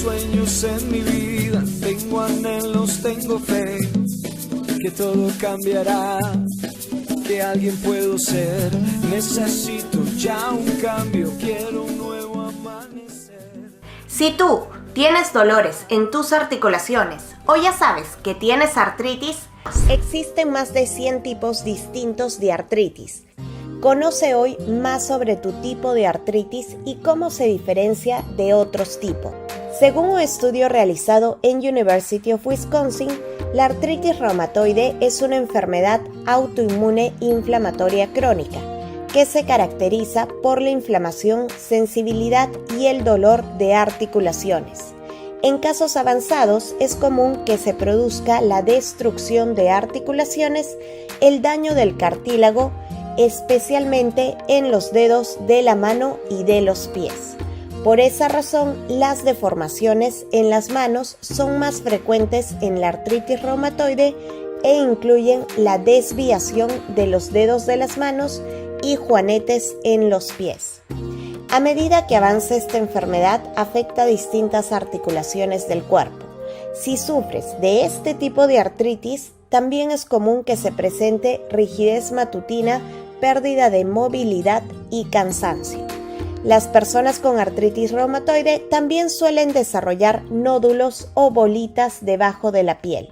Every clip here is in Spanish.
sueños en mi vida, tengo anhelos, tengo fe, que todo cambiará, que alguien puedo ser. Necesito ya un cambio, quiero un nuevo amanecer. Si tú tienes dolores en tus articulaciones o ya sabes que tienes artritis, existen más de 100 tipos distintos de artritis. Conoce hoy más sobre tu tipo de artritis y cómo se diferencia de otros tipos. Según un estudio realizado en University of Wisconsin, la artritis reumatoide es una enfermedad autoinmune inflamatoria crónica que se caracteriza por la inflamación, sensibilidad y el dolor de articulaciones. En casos avanzados es común que se produzca la destrucción de articulaciones, el daño del cartílago, especialmente en los dedos de la mano y de los pies. Por esa razón, las deformaciones en las manos son más frecuentes en la artritis reumatoide e incluyen la desviación de los dedos de las manos y juanetes en los pies. A medida que avanza esta enfermedad, afecta distintas articulaciones del cuerpo. Si sufres de este tipo de artritis, también es común que se presente rigidez matutina, pérdida de movilidad y cansancio. Las personas con artritis reumatoide también suelen desarrollar nódulos o bolitas debajo de la piel.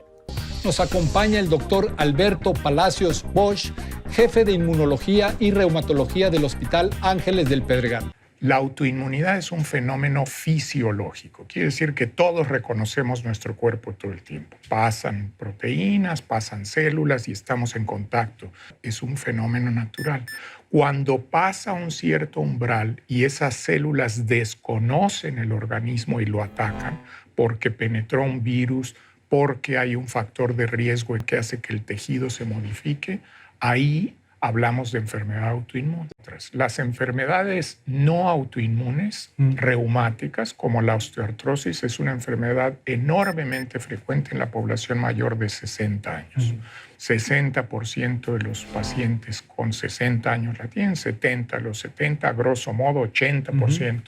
Nos acompaña el doctor Alberto Palacios Bosch, jefe de Inmunología y Reumatología del Hospital Ángeles del Pedregal. La autoinmunidad es un fenómeno fisiológico. Quiere decir que todos reconocemos nuestro cuerpo todo el tiempo. Pasan proteínas, pasan células y estamos en contacto. Es un fenómeno natural. Cuando pasa un cierto umbral y esas células desconocen el organismo y lo atacan porque penetró un virus, porque hay un factor de riesgo que hace que el tejido se modifique, ahí hablamos de enfermedad autoinmune. Las enfermedades no autoinmunes, reumáticas, como la osteoartrosis, es una enfermedad enormemente frecuente en la población mayor de 60 años. 60% de los pacientes con 60 años la tienen, 70 a los 70, grosso modo 80%.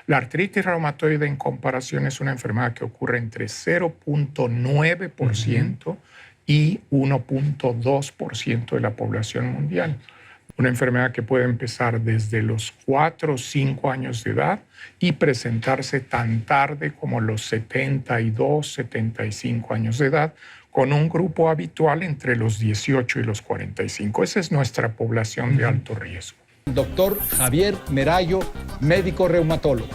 La artritis reumatoide en comparación es una enfermedad que ocurre entre 0.9% y 1.2% de la población mundial. Una enfermedad que puede empezar desde los 4 o 5 años de edad y presentarse tan tarde como los 72, 75 años de edad, con un grupo habitual entre los 18 y los 45. Esa es nuestra población de alto riesgo. Doctor Javier Merayo, médico reumatólogo.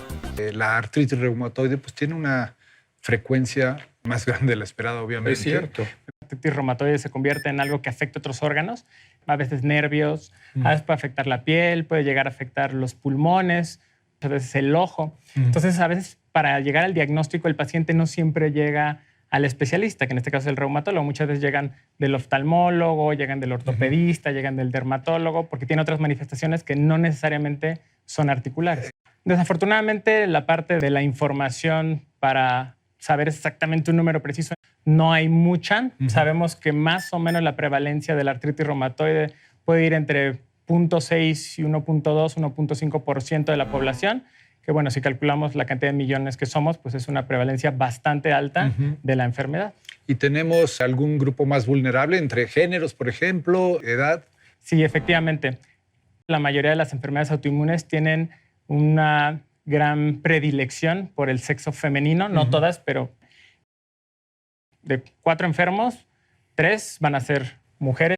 La artritis reumatoide pues, tiene una frecuencia más grande de la esperada, obviamente. Es cierto. La artritis reumatoide se convierte en algo que afecta a otros órganos, a veces nervios, a veces puede afectar la piel, puede llegar a afectar los pulmones, a veces el ojo. Entonces, a veces para llegar al diagnóstico el paciente no siempre llega al especialista, que en este caso es el reumatólogo. Muchas veces llegan del oftalmólogo, llegan del ortopedista, llegan del dermatólogo, porque tiene otras manifestaciones que no necesariamente son articulares. Desafortunadamente, la parte de la información para saber exactamente un número preciso no hay mucha. Sabemos que más o menos la prevalencia de la artritis reumatoide puede ir entre 0.6 y 1.2, 1.5% de la población, que bueno, si calculamos la cantidad de millones que somos, pues es una prevalencia bastante alta de la enfermedad. ¿Y tenemos algún grupo más vulnerable entre géneros, por ejemplo, edad? Sí, efectivamente. La mayoría de las enfermedades autoinmunes tienen una gran predilección por el sexo femenino, no todas, pero de 4 enfermos, 3 van a ser mujeres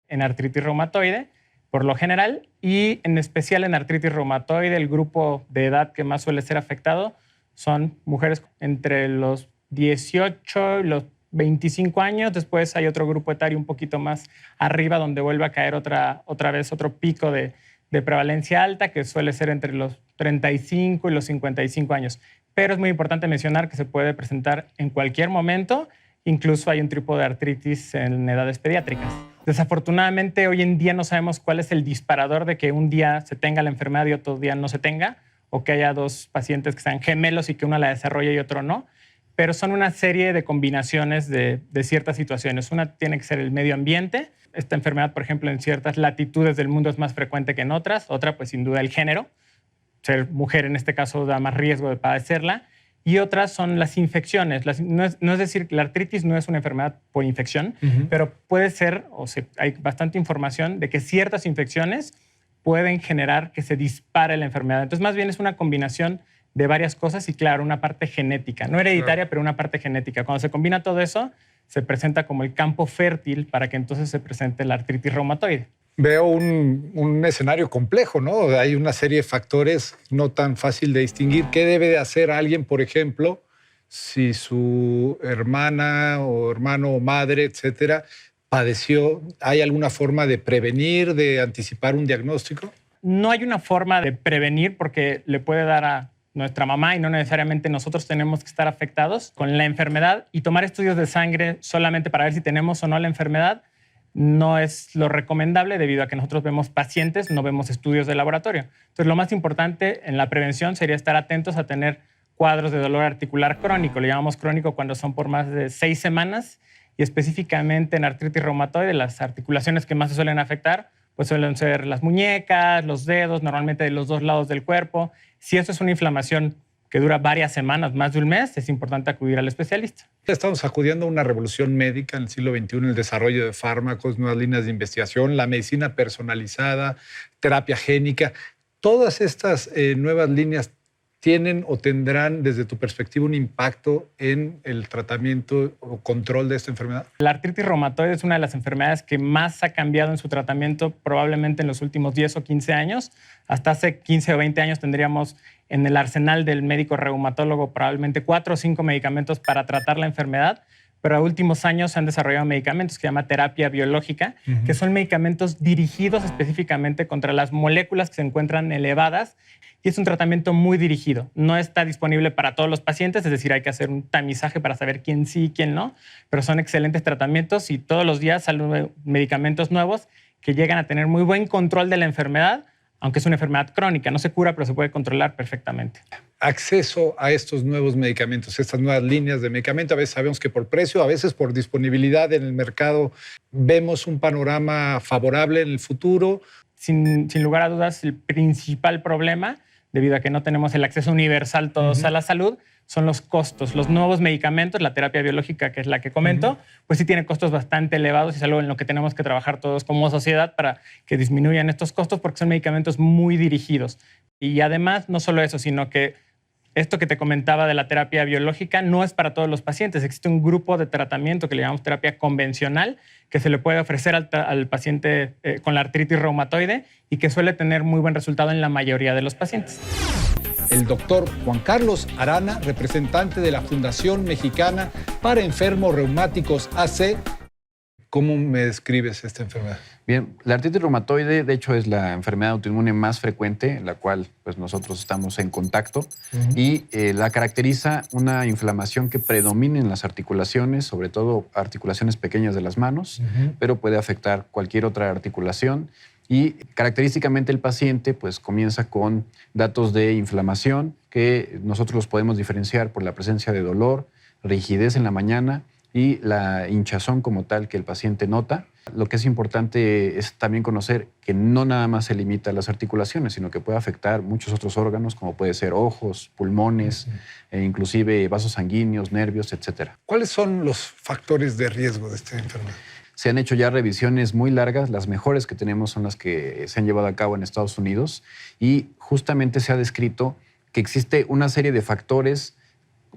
en artritis reumatoide, por lo general, y en especial en artritis reumatoide, el grupo de edad que más suele ser afectado son mujeres entre los 18 y los 25 años. Después hay otro grupo etario un poquito más arriba donde vuelve a caer otra vez otro pico de prevalencia alta que suele ser entre los 35 y los 55 años. Pero es muy importante mencionar que se puede presentar en cualquier momento. Incluso hay un tipo de artritis en edades pediátricas. Desafortunadamente, hoy en día no sabemos cuál es el disparador de que un día se tenga la enfermedad y otro día no se tenga, o que haya 2 pacientes que sean gemelos y que uno la desarrolle y otro no. Pero son una serie de combinaciones de ciertas situaciones. Una tiene que ser el medio ambiente. Esta enfermedad, por ejemplo, en ciertas latitudes del mundo es más frecuente que en otras. Otra, pues sin duda, el género. Ser mujer en este caso da más riesgo de padecerla. y otras son las infecciones. No es decir, la artritis no es una enfermedad por infección, pero puede ser, hay bastante información de que ciertas infecciones pueden generar que se dispare la enfermedad. Entonces, más bien es una combinación de varias cosas y, claro, una parte genética. No hereditaria, pero una parte genética. Cuando se combina todo eso, se presenta como el campo fértil para que entonces se presente la artritis reumatoide. Veo un escenario complejo, ¿no? Hay una serie de factores no tan fácil de distinguir. ¿Qué debe de hacer alguien, por ejemplo, si su hermana o hermano o madre, etcétera, padeció? ¿Hay alguna forma de prevenir, de anticipar un diagnóstico? No hay una forma de prevenir porque le puede dar a nuestra mamá y no necesariamente nosotros tenemos que estar afectados con la enfermedad, y tomar estudios de sangre solamente para ver si tenemos o no la enfermedad no es lo recomendable debido a que nosotros vemos pacientes, no vemos estudios de laboratorio. Entonces, lo más importante en la prevención sería estar atentos a tener cuadros de dolor articular crónico. Le llamamos crónico cuando son por más de 6 semanas, y específicamente en artritis reumatoide las articulaciones que más se suelen afectar pues suelen ser las muñecas, los dedos, normalmente de los 2 lados del cuerpo. Si esto es una inflamación que dura varias semanas, más de un mes, es importante acudir al especialista. Estamos acudiendo a una revolución médica en el siglo XXI, el desarrollo de fármacos, nuevas líneas de investigación, la medicina personalizada, terapia génica. Todas estas nuevas líneas tienen o tendrán, desde tu perspectiva, un impacto en el tratamiento o control de esta enfermedad. La artritis reumatoide es una de las enfermedades que más ha cambiado en su tratamiento probablemente en los últimos 10 o 15 años. Hasta hace 15 o 20 años tendríamos en el arsenal del médico reumatólogo probablemente 4 o 5 medicamentos para tratar la enfermedad, pero a últimos años se han desarrollado medicamentos que se llama terapia biológica, que son medicamentos dirigidos específicamente contra las moléculas que se encuentran elevadas, y es un tratamiento muy dirigido. No está disponible para todos los pacientes, es decir, hay que hacer un tamizaje para saber quién sí y quién no, pero son excelentes tratamientos y todos los días salen medicamentos nuevos que llegan a tener muy buen control de la enfermedad, aunque es una enfermedad crónica. No se cura, pero se puede controlar perfectamente. Acceso a estos nuevos medicamentos, estas nuevas líneas de medicamento. A veces sabemos que por precio, a veces por disponibilidad en el mercado, vemos un panorama favorable en el futuro. Sin lugar a dudas, el principal problema, debido a que no tenemos el acceso universal todos a la salud, son los costos. Los nuevos medicamentos, la terapia biológica, que es la que comento, pues sí tiene costos bastante elevados y es algo en lo que tenemos que trabajar todos como sociedad para que disminuyan estos costos, porque son medicamentos muy dirigidos. Y además, no solo eso, sino que esto que te comentaba de la terapia biológica no es para todos los pacientes. Existe un grupo de tratamiento que le llamamos terapia convencional que se le puede ofrecer al paciente con la artritis reumatoide y que suele tener muy buen resultado en la mayoría de los pacientes. El doctor Juan Carlos Arana, representante de la Fundación Mexicana para Enfermos Reumáticos AC. ¿Cómo me describes esta enfermedad? Bien, la artritis reumatoide, de hecho, es la enfermedad autoinmune más frecuente, en la cual pues, nosotros estamos en contacto, y la caracteriza una inflamación que predomina en las articulaciones, sobre todo articulaciones pequeñas de las manos, pero puede afectar cualquier otra articulación. Y característicamente el paciente pues, comienza con datos de inflamación que nosotros los podemos diferenciar por la presencia de dolor, rigidez en la mañana y la hinchazón como tal que el paciente nota. Lo que es importante es también conocer que no nada más se limita a las articulaciones, sino que puede afectar muchos otros órganos, como puede ser ojos, pulmones, inclusive vasos sanguíneos, nervios, etc. ¿Cuáles son los factores de riesgo de esta enfermedad? Se han hecho ya revisiones muy largas. Las mejores que tenemos son las que se han llevado a cabo en Estados Unidos, y justamente se ha descrito que existe una serie de factores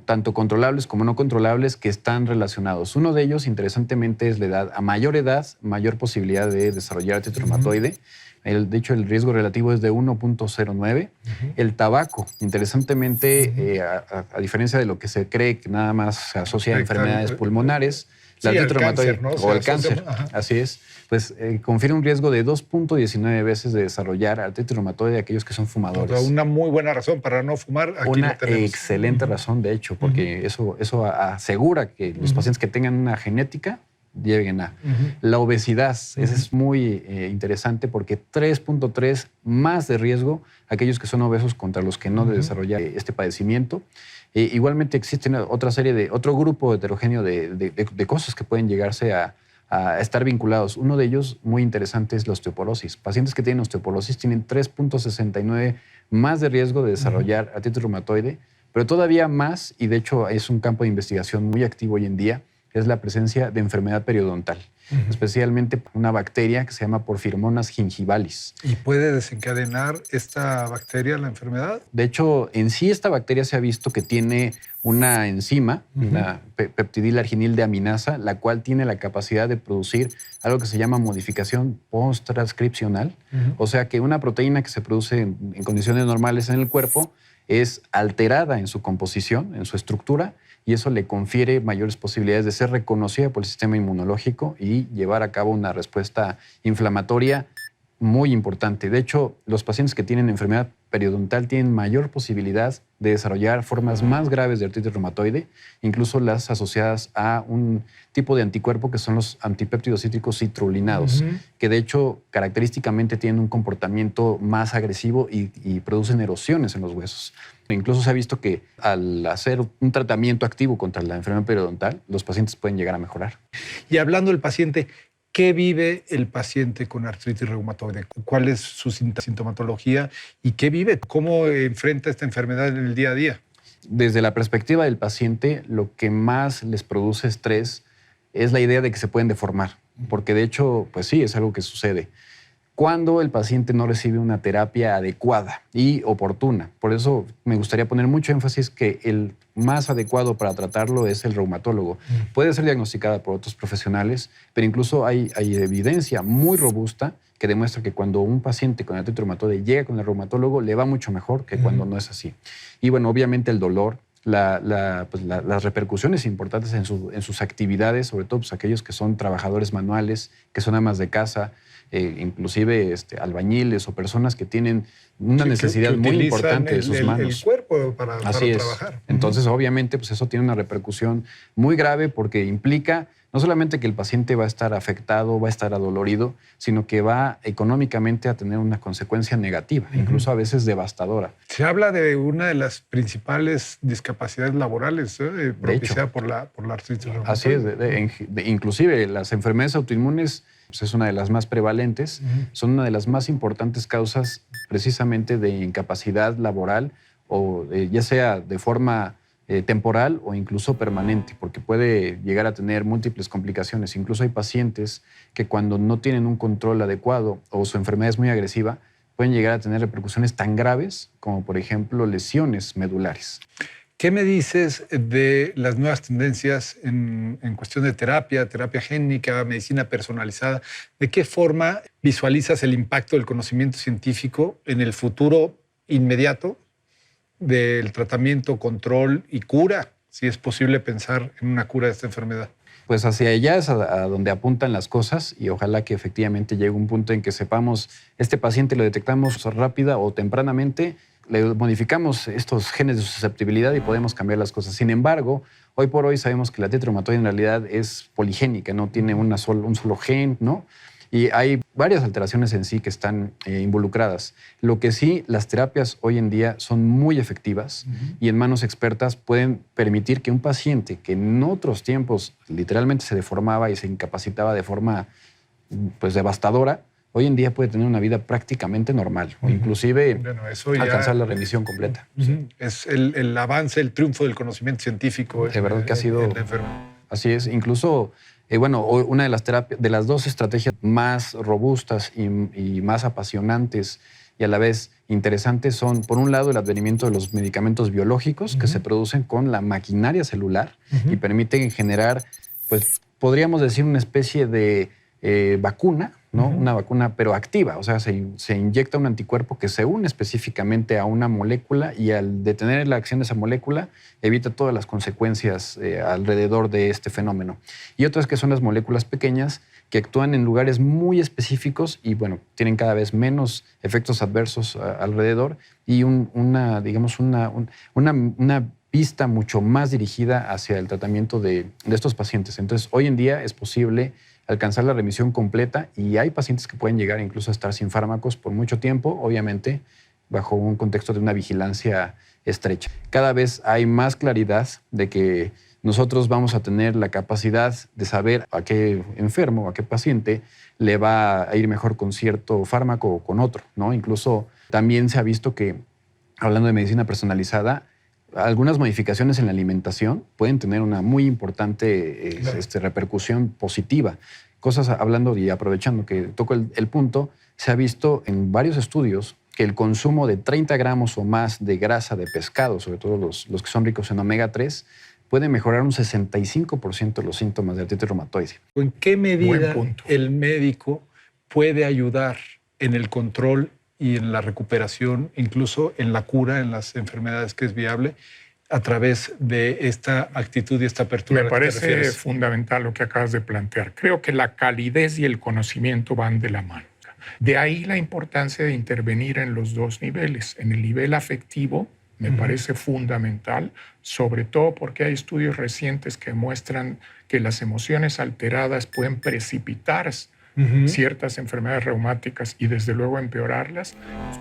tanto controlables como no controlables, que están relacionados. Uno de ellos, interesantemente, es la edad. A mayor edad, mayor posibilidad de desarrollar artritis reumatoide. De hecho, el riesgo relativo es de 1.09. El tabaco, interesantemente, a diferencia de lo que se cree que nada más se asocia a enfermedades pulmonares, la artritis reumatoide o el cáncer, así es, pues confiere un riesgo de 2.19 veces de desarrollar artritis reumatoide de aquellos que son fumadores. Una muy buena razón para no fumar. Aquí una excelente razón, de hecho, porque eso asegura que los pacientes que tengan una genética lleguen a. La obesidad, esa es muy interesante, porque 3.3 más de riesgo aquellos que son obesos contra los que no desarrollan este padecimiento. Igualmente existen otro grupo heterogéneo de cosas que pueden llegarse a estar vinculados. Uno de ellos muy interesante es la osteoporosis. Pacientes que tienen osteoporosis tienen 3.69 más de riesgo de desarrollar artritis reumatoide Pero todavía más, y de hecho es un campo de investigación muy activo hoy en día, es la presencia de enfermedad periodontal, especialmente una bacteria que se llama Porphyromonas gingivalis. ¿Y puede desencadenar esta bacteria la enfermedad? De hecho, en sí esta bacteria se ha visto que tiene una enzima, una peptidilarginil de aminasa, la cual tiene la capacidad de producir algo que se llama modificación post-transcripcional. O sea que una proteína que se produce en condiciones normales en el cuerpo es alterada en su composición, en su estructura, y eso le confiere mayores posibilidades de ser reconocida por el sistema inmunológico y llevar a cabo una respuesta inflamatoria muy importante. De hecho, los pacientes que tienen enfermedad periodontal tienen mayor posibilidad de desarrollar formas más graves de artritis reumatoide, incluso las asociadas a un tipo de anticuerpo que son los antipéptidos cítricos citrulinados, que de hecho característicamente tienen un comportamiento más agresivo y producen erosiones en los huesos. Incluso se ha visto que al hacer un tratamiento activo contra la enfermedad periodontal, los pacientes pueden llegar a mejorar. Y hablando del paciente, ¿qué vive el paciente con artritis reumatoide? ¿Cuál es su sintomatología y qué vive? ¿Cómo enfrenta esta enfermedad en el día a día? Desde la perspectiva del paciente, lo que más les produce estrés es la idea de que se pueden deformar, porque de hecho, pues sí, es algo que sucede cuando el paciente no recibe una terapia adecuada y oportuna. Por eso me gustaría poner mucho énfasis que el más adecuado para tratarlo es el reumatólogo. Puede ser diagnosticada por otros profesionales, pero incluso hay evidencia muy robusta que demuestra que cuando un paciente con artritis reumatoide llega con el reumatólogo, le va mucho mejor que cuando no es así. Y bueno, obviamente el dolor, las repercusiones importantes en sus actividades, sobre todo pues, aquellos que son trabajadores manuales, que son amas de casa, inclusive albañiles o personas que tienen una necesidad muy importante de sus manos. El cuerpo para trabajar. Entonces, obviamente, pues eso tiene una repercusión muy grave porque implica no solamente que el paciente va a estar afectado, va a estar adolorido, sino que va económicamente a tener una consecuencia negativa, incluso a veces devastadora. Se habla de una de las principales discapacidades laborales propiciada por la artritis reumatoide. Así es. Inclusive las enfermedades autoinmunes pues es una de las más prevalentes, son una de las más importantes causas precisamente de incapacidad laboral o ya sea de forma temporal o incluso permanente, porque puede llegar a tener múltiples complicaciones. Incluso hay pacientes que cuando no tienen un control adecuado o su enfermedad es muy agresiva, pueden llegar a tener repercusiones tan graves como, por ejemplo, lesiones medulares. ¿Qué me dices de las nuevas tendencias en cuestión de terapia génica, medicina personalizada? ¿De qué forma visualizas el impacto del conocimiento científico en el futuro inmediato del tratamiento, control y cura? Si es posible pensar en una cura de esta enfermedad. Pues hacia allá es a donde apuntan las cosas y ojalá que efectivamente llegue un punto en que sepamos, este paciente lo detectamos rápida o tempranamente, le modificamos estos genes de susceptibilidad y podemos cambiar las cosas. Sin embargo, hoy por hoy sabemos que la artritis reumatoide en realidad es poligénica, no tiene un solo gen, ¿no? Y hay varias alteraciones en sí que están involucradas. Lo que sí, las terapias hoy en día son muy efectivas y en manos expertas pueden permitir que un paciente que en otros tiempos literalmente se deformaba y se incapacitaba de forma pues, devastadora, hoy en día puede tener una vida prácticamente normal o inclusive alcanzar la remisión completa. Es el avance, el triunfo del conocimiento científico. De verdad que ha sido... Así es. Incluso, una de las dos estrategias más robustas y más apasionantes y a la vez interesantes son, por un lado, el advenimiento de los medicamentos biológicos que se producen con la maquinaria celular y permiten generar, pues, podríamos decir, una especie de vacuna, ¿no? Una vacuna, pero activa. O sea, se inyecta un anticuerpo que se une específicamente a una molécula y al detener la acción de esa molécula evita todas las consecuencias alrededor de este fenómeno. Y otras que son las moléculas pequeñas que actúan en lugares muy específicos y, bueno, tienen cada vez menos efectos adversos alrededor y una vista mucho más dirigida hacia el tratamiento de estos pacientes. Entonces, hoy en día es posible alcanzar la remisión completa y hay pacientes que pueden llegar incluso a estar sin fármacos por mucho tiempo, obviamente bajo un contexto de una vigilancia estrecha. Cada vez hay más claridad de que nosotros vamos a tener la capacidad de saber a qué enfermo, a qué paciente le va a ir mejor con cierto fármaco o con otro, ¿no? Incluso también se ha visto que, hablando de medicina personalizada, algunas modificaciones en la alimentación pueden tener una muy importante repercusión positiva. Cosas, hablando y aprovechando que toco el punto, se ha visto en varios estudios que el consumo de 30 gramos o más de grasa de pescado, sobre todo los que son ricos en omega 3, puede mejorar un 65% los síntomas de artritis reumatoide. ¿En qué medida el médico puede ayudar en el control y en la recuperación, incluso en la cura, en las enfermedades que es viable, a través de esta actitud y esta apertura? Me parece fundamental lo que acabas de plantear. Creo que la calidez y el conocimiento van de la mano. De ahí la importancia de intervenir en los dos niveles. En el nivel afectivo, me parece fundamental, sobre todo porque hay estudios recientes que muestran que las emociones alteradas pueden precipitar ciertas enfermedades reumáticas y desde luego empeorarlas.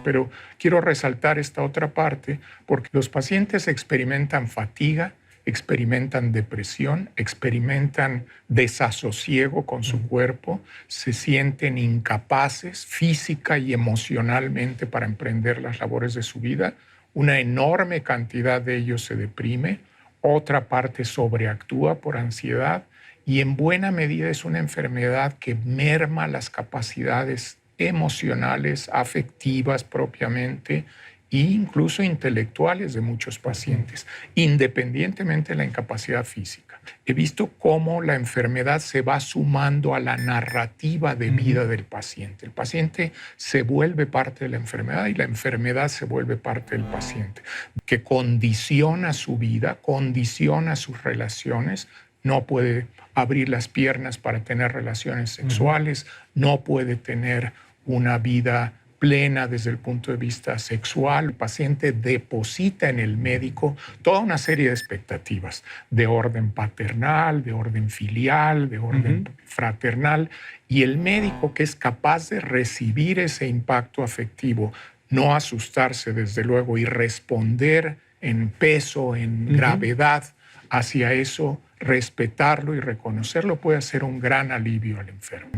Pero quiero resaltar esta otra parte porque los pacientes experimentan fatiga, experimentan depresión, experimentan desasosiego con su cuerpo, se sienten incapaces física y emocionalmente para emprender las labores de su vida. Una enorme cantidad de ellos se deprime, otra parte sobreactúa por ansiedad y en buena medida es una enfermedad que merma las capacidades emocionales, afectivas propiamente e incluso intelectuales de muchos pacientes, independientemente de la incapacidad física. He visto cómo la enfermedad se va sumando a la narrativa de vida del paciente. El paciente se vuelve parte de la enfermedad y la enfermedad se vuelve parte del paciente, que condiciona su vida, condiciona sus relaciones. No puede abrir las piernas para tener relaciones sexuales, no puede tener una vida plena desde el punto de vista sexual. El paciente deposita en el médico toda una serie de expectativas de orden paternal, de orden filial, de orden fraternal, y el médico que es capaz de recibir ese impacto afectivo, no asustarse desde luego y responder en peso, en gravedad hacia eso, respetarlo y reconocerlo puede hacer un gran alivio al enfermo.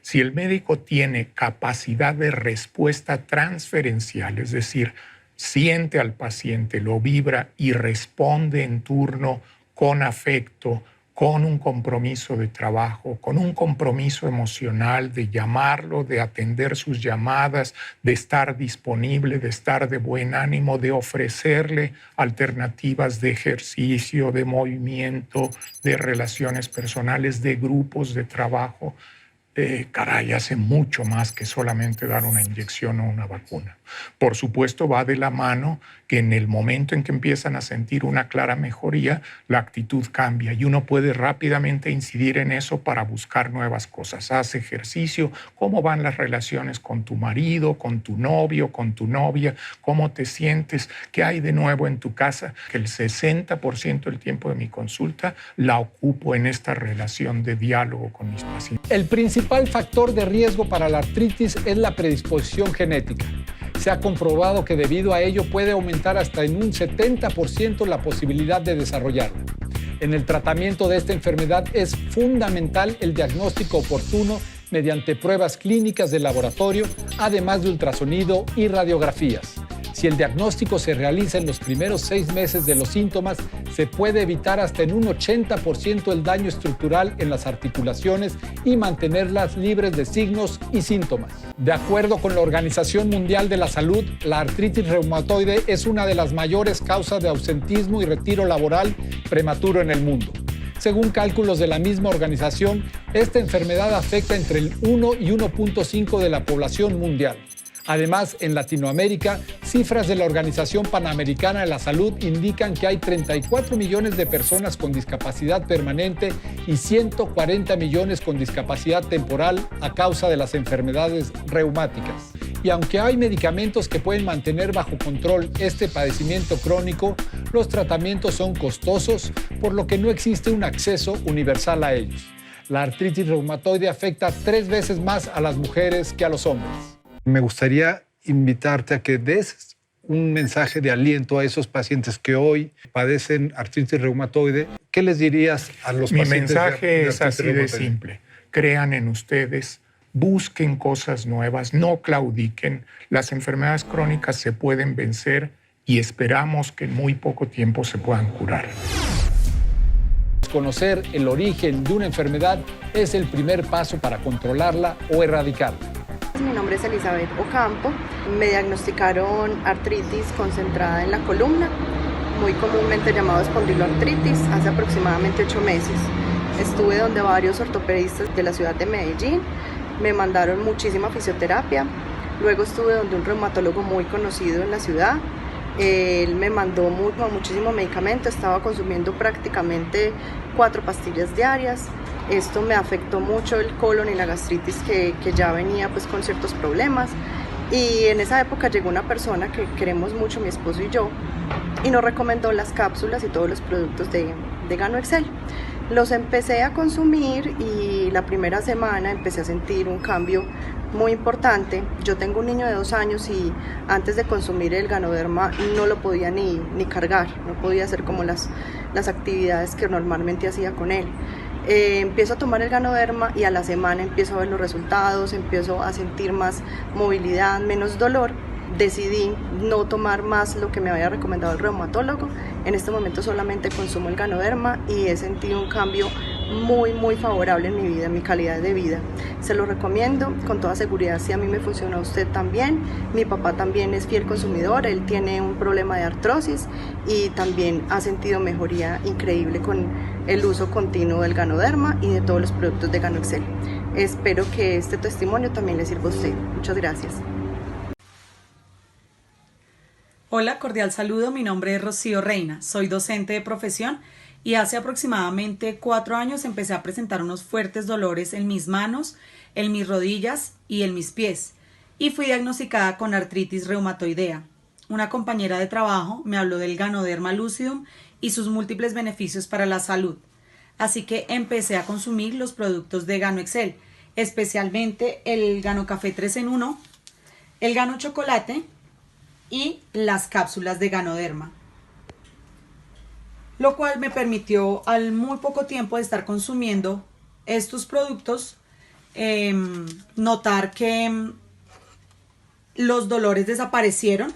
Si el médico tiene capacidad de respuesta transferencial, es decir, siente al paciente, lo vibra y responde en turno con afecto, con un compromiso de trabajo, con un compromiso emocional de llamarlo, de atender sus llamadas, de estar disponible, de estar de buen ánimo, de ofrecerle alternativas de ejercicio, de movimiento, de relaciones personales, de grupos de trabajo. Caray, hace mucho más que solamente dar una inyección o una vacuna. Por supuesto, va de la mano que en el momento en que empiezan a sentir una clara mejoría, la actitud cambia y uno puede rápidamente incidir en eso para buscar nuevas cosas. Haz ejercicio, cómo van las relaciones con tu marido, con tu novio, con tu novia, cómo te sientes, qué hay de nuevo en tu casa. Que el 60% del tiempo de mi consulta la ocupo en esta relación de diálogo con mis pacientes. El principal factor de riesgo para la artritis es la predisposición genética. Se ha comprobado que debido a ello puede aumentar hasta en un 70% la posibilidad de desarrollarla. En el tratamiento de esta enfermedad es fundamental el diagnóstico oportuno mediante pruebas clínicas de laboratorio, además de ultrasonido y radiografías. Si el diagnóstico se realiza en los primeros 6 meses de los síntomas, se puede evitar hasta en un 80% el daño estructural en las articulaciones y mantenerlas libres de signos y síntomas. De acuerdo con la Organización Mundial de la Salud, la artritis reumatoide es una de las mayores causas de ausentismo y retiro laboral prematuro en el mundo. Según cálculos de la misma organización, esta enfermedad afecta entre el 1 y 1.5 de la población mundial. Además, en Latinoamérica, cifras de la Organización Panamericana de la Salud indican que hay 34 millones de personas con discapacidad permanente y 140 millones con discapacidad temporal a causa de las enfermedades reumáticas. Y aunque hay medicamentos que pueden mantener bajo control este padecimiento crónico, los tratamientos son costosos, por lo que no existe un acceso universal a ellos. La artritis reumatoide afecta 3 veces más a las mujeres que a los hombres. Me gustaría invitarte a que des un mensaje de aliento a esos pacientes que hoy padecen artritis reumatoide. ¿Qué les dirías a los pacientes? Mi mensaje es así de reumatoide? simple. Crean en ustedes, busquen cosas nuevas, no claudiquen. Las enfermedades crónicas se pueden vencer y esperamos que en muy poco tiempo se puedan curar. Conocer el origen de una enfermedad es el primer paso para controlarla o erradicarla. Mi nombre es Elizabeth Ocampo. Me diagnosticaron artritis concentrada en la columna, muy comúnmente llamado espondiloartritis, hace aproximadamente 8 meses. Estuve donde varios ortopedistas de la ciudad de Medellín, me mandaron muchísima fisioterapia. Luego estuve donde un reumatólogo muy conocido en la ciudad. Él me mandó muchísimo medicamento, estaba consumiendo prácticamente 4 pastillas diarias. Esto me afectó mucho el colon y la gastritis que ya venía pues con ciertos problemas. Y en esa época llegó una persona que queremos mucho, mi esposo y yo, y nos recomendó las cápsulas y todos los productos de GanoExcel. Los empecé a consumir y la primera semana empecé a sentir un cambio muy importante. Yo tengo un niño de 2 años y antes de consumir el Ganoderma no lo podía ni cargar, no podía hacer como las actividades que normalmente hacía con él. Empiezo a tomar el Ganoderma y a la semana empiezo a ver los resultados, empiezo a sentir más movilidad, menos dolor. Decidí no tomar más lo que me había recomendado el reumatólogo. En este momento solamente consumo el Ganoderma y he sentido un cambio muy favorable en mi vida, en mi calidad de vida. Se lo recomiendo con toda seguridad. Si a mí me funcionó, a usted también. Mi papá también es fiel consumidor, él tiene un problema de artrosis y también ha sentido mejoría increíble con el uso continuo del Ganoderma y de todos los productos de GanoExcel. Espero que este testimonio también le sirva a usted. Muchas gracias. Hola, cordial saludo, mi nombre es Rocío Reina, soy docente de profesión y hace aproximadamente 4 años empecé a presentar unos fuertes dolores en mis manos, en mis rodillas y en mis pies y fui diagnosticada con artritis reumatoidea. Una compañera de trabajo me habló del Ganoderma Lucidum y sus múltiples beneficios para la salud, así que empecé a consumir los productos de GanoExcel, especialmente el Gano Café 3 en 1, el Gano Chocolate y las cápsulas de Ganoderma, lo cual me permitió al muy poco tiempo de estar consumiendo estos productos notar que los dolores desaparecieron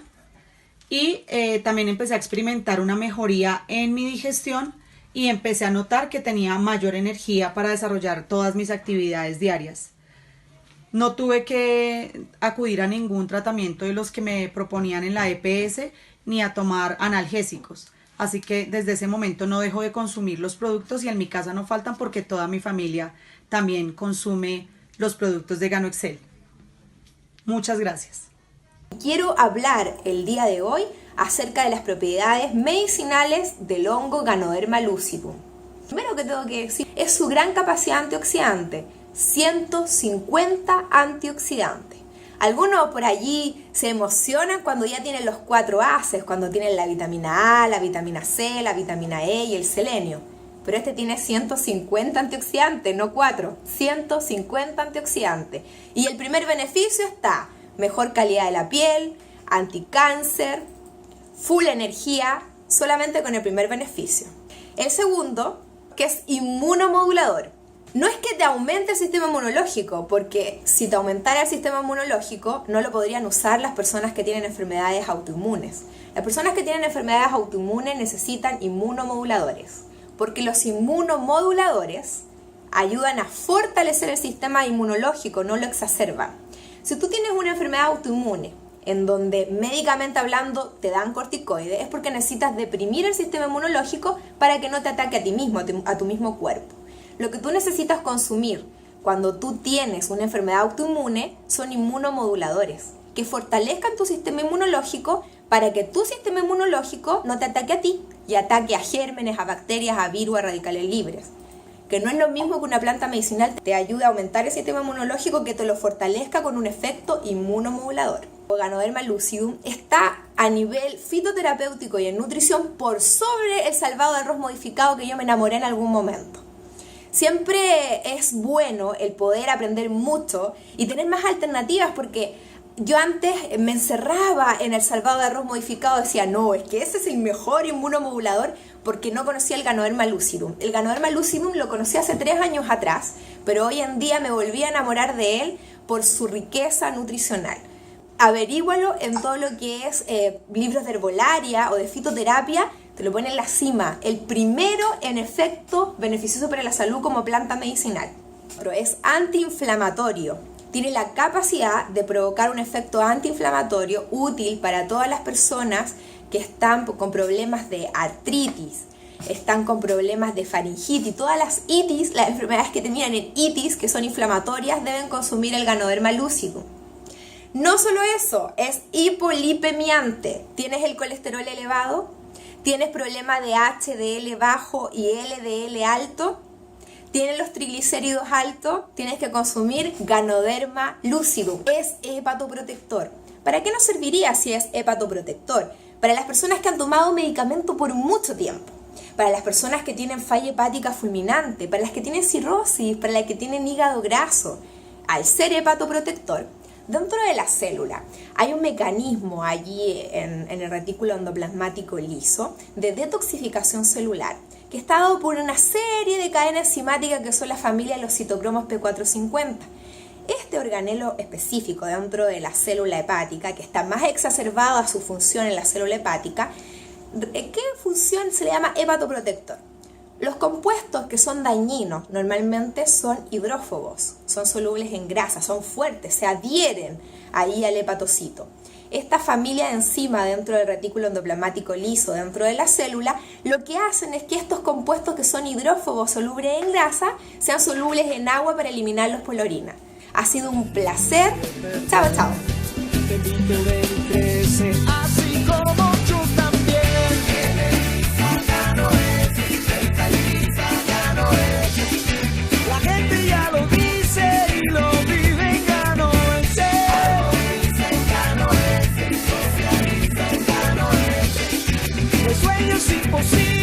y también empecé a experimentar una mejoría en mi digestión y empecé a notar que tenía mayor energía para desarrollar todas mis actividades diarias. No tuve que acudir a ningún tratamiento de los que me proponían en la EPS ni a tomar analgésicos. Así que desde ese momento no dejo de consumir los productos y en mi casa no faltan porque toda mi familia también consume los productos de GanoExcel. Muchas gracias. Quiero hablar el día de hoy acerca de las propiedades medicinales del hongo Ganoderma lucidum. Primero que tengo que decir es su gran capacidad antioxidante. 150 antioxidantes. Algunos por allí se emocionan cuando ya tienen los 4 aces, cuando tienen la vitamina A, la vitamina C, la vitamina E y el selenio. Pero este tiene 150 antioxidantes, no 4, 150 antioxidantes. Y el primer beneficio está, mejor calidad de la piel, anticáncer, full energía, solamente con el primer beneficio. El segundo, que es inmunomodulador. No es que te aumente el sistema inmunológico, porque si te aumentara el sistema inmunológico, no lo podrían usar las personas que tienen enfermedades autoinmunes. Las personas que tienen enfermedades autoinmunes necesitan inmunomoduladores, porque los inmunomoduladores ayudan a fortalecer el sistema inmunológico, no lo exacerban. Si tú tienes una enfermedad autoinmune, en donde médicamente hablando te dan corticoides, es porque necesitas deprimir el sistema inmunológico para que no te ataque a ti mismo, a tu mismo cuerpo. Lo que tú necesitas consumir cuando tú tienes una enfermedad autoinmune son inmunomoduladores que fortalezcan tu sistema inmunológico para que tu sistema inmunológico no te ataque a ti y ataque a gérmenes, a bacterias, a virus, a radicales libres. Que no es lo mismo que una planta medicinal te ayude a aumentar el sistema inmunológico que te lo fortalezca con un efecto inmunomodulador. El Ganoderma lucidum está a nivel fitoterapéutico y en nutrición por sobre el salvado de arroz modificado que yo me enamoré en algún momento. Siempre es bueno el poder aprender mucho y tener más alternativas porque yo antes me encerraba en el salvado de arroz modificado, decía no, es que ese es el mejor inmunomodulador porque no conocía el Ganoderma lucidum. El Ganoderma lucidum lo conocí hace 3 años atrás, pero hoy en día me volví a enamorar de él por su riqueza nutricional. averígualo en todo lo que es libros de herbolaria o de fitoterapia, te lo pone en la cima. El primero en efecto beneficioso para la salud como planta medicinal. Pero es antiinflamatorio. Tiene la capacidad de provocar un efecto antiinflamatorio útil para todas las personas que están con problemas de artritis, están con problemas de faringitis. Todas las itis, las enfermedades que terminan en itis, que son inflamatorias, deben consumir el Ganoderma lucidum. No solo eso, es hipolipemiante. ¿Tienes el colesterol elevado? ¿Tienes problemas de HDL bajo y LDL alto? ¿Tienes los triglicéridos altos? Tienes que consumir Ganoderma lucidum. Es hepatoprotector. ¿Para qué nos serviría si es hepatoprotector? Para las personas que han tomado medicamento por mucho tiempo, para las personas que tienen falla hepática fulminante, para las que tienen cirrosis, para las que tienen hígado graso. Al ser hepatoprotector, dentro de la célula hay un mecanismo allí en el retículo endoplasmático liso de detoxificación celular que está dado por una serie de cadenas enzimáticas que son la familia de los citocromos P450. Este organelo específico dentro de la célula hepática, que está más exacerbado a su función en la célula hepática, ¿qué función se le llama hepatoprotector? Los compuestos que son dañinos normalmente son hidrófobos, son solubles en grasa, son fuertes, se adhieren ahí al hepatocito. Esta familia de enzima dentro del retículo endoplasmático liso, dentro de la célula, lo que hacen es que estos compuestos que son hidrófobos solubles en grasa sean solubles en agua para eliminarlos por la orina. Ha sido un placer. Chao, chao. Así como yo también. La gente ya lo dice y lo vive en Ganoense. Los sueños imposibles.